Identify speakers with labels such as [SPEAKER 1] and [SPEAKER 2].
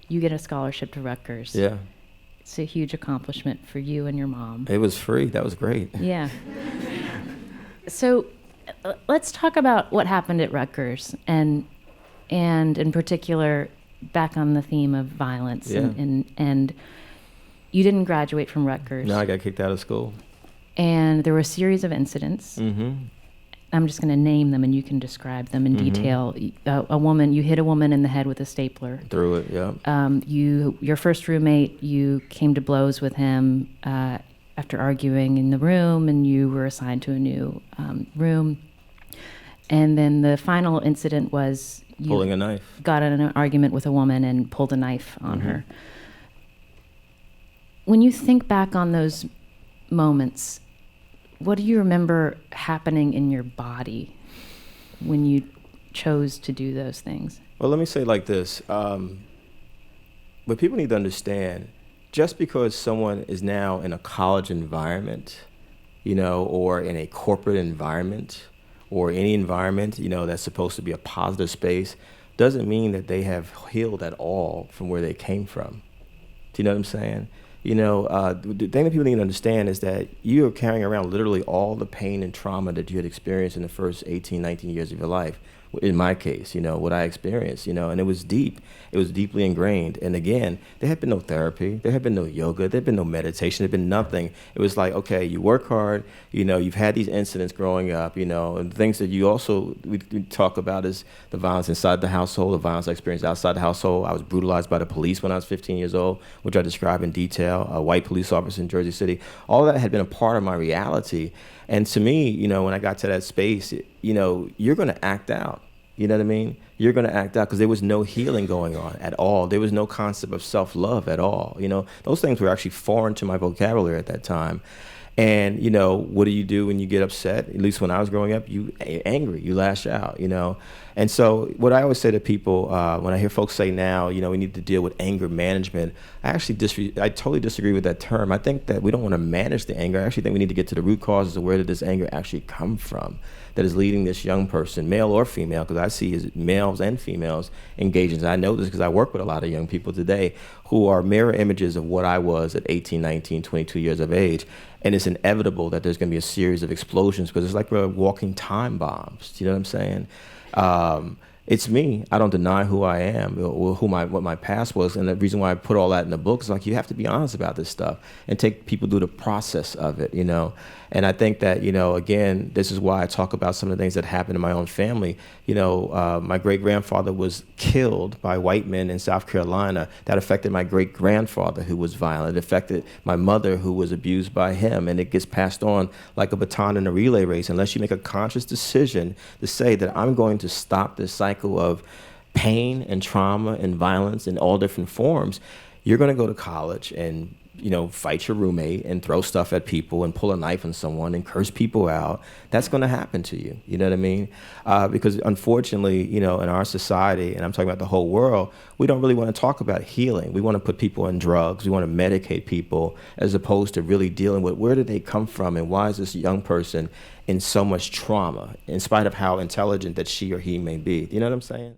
[SPEAKER 1] You get a scholarship to Rutgers.
[SPEAKER 2] Yeah.
[SPEAKER 1] It's a huge accomplishment for you and your mom.
[SPEAKER 2] It was free. That was great.
[SPEAKER 1] Yeah. So let's talk about what happened at Rutgers and in particular back on the theme of violence.
[SPEAKER 2] Yeah.
[SPEAKER 1] And you didn't graduate from Rutgers.
[SPEAKER 2] No, I got kicked out of school.
[SPEAKER 1] And there were a series of incidents.
[SPEAKER 2] Mm-hmm.
[SPEAKER 1] I'm just going to name them and you can describe them in detail. You hit a woman in the head with a stapler.
[SPEAKER 2] Threw it, yeah.
[SPEAKER 1] Your first roommate, you came to blows with him after arguing in the room, and you were assigned to a new room. And then the final incident was you
[SPEAKER 2] pulling a knife.
[SPEAKER 1] Got in an argument with a woman and pulled a knife on her. When you think back on those moments, what do you remember happening in your body when you chose to do those things?
[SPEAKER 2] Well, let me say it like this. What people need to understand, just because someone is now in a college environment, or in a corporate environment, or any environment, that's supposed to be a positive space, doesn't mean that they have healed at all from where they came from. Do you know what I'm saying? The thing that people need to understand is that you are carrying around literally all the pain and trauma that you had experienced in the first 18, 19 years of your life. In my case, what I experienced, and it was deep. It was deeply ingrained. And again, there had been no therapy. There had been no yoga. There had been no meditation. There had been nothing. It was like, okay, you work hard. You've had these incidents growing up, and things that you also, we talk about is the violence inside the household, the violence I experienced outside the household. I was brutalized by the police when I was 15 years old, which I describe in detail, a white police officer in Jersey City. All that had been a part of my reality. And to me, when I got to that space, you're going to act out. You know what I mean? You're going to act out because there was no healing going on at all. There was no concept of self-love at all. Those things were actually foreign to my vocabulary at that time. And, what do you do when you get upset? At least when I was growing up, you angry, you lash out, And so what I always say to people, when I hear folks say now, we need to deal with anger management, I totally disagree with that term. I think that we don't want to manage the anger. I actually think we need to get to the root causes of where did this anger actually come from that is leading this young person, male or female, because I see is males and females engaging. I know this because I work with a lot of young people today who are mirror images of what I was at 18, 19, 22 years of age. And it's inevitable that there's going to be a series of explosions because it's like we're walking time bombs. Do you know what I'm saying? It's me. I don't deny who I am or what my past was. And the reason why I put all that in the book is like you have to be honest about this stuff and take people through the process of it, And I think that, again, this is why I talk about some of the things that happened in my own family. My great-grandfather was killed by white men in South Carolina. That affected my great-grandfather, who was violent. It affected my mother, who was abused by him. And it gets passed on like a baton in a relay race unless you make a conscious decision to say that I'm going to stop this cycle of pain and trauma and violence in all different forms. You're going to go to college and fight your roommate and throw stuff at people and pull a knife on someone and curse people out. That's going to happen to you. You know what I mean? Because unfortunately, in our society, and I'm talking about the whole world, we don't really want to talk about healing. We want to put people on drugs. We want to medicate people as opposed to really dealing with where did they come from and why is this young person in so much trauma in spite of how intelligent that she or he may be. You know what I'm saying?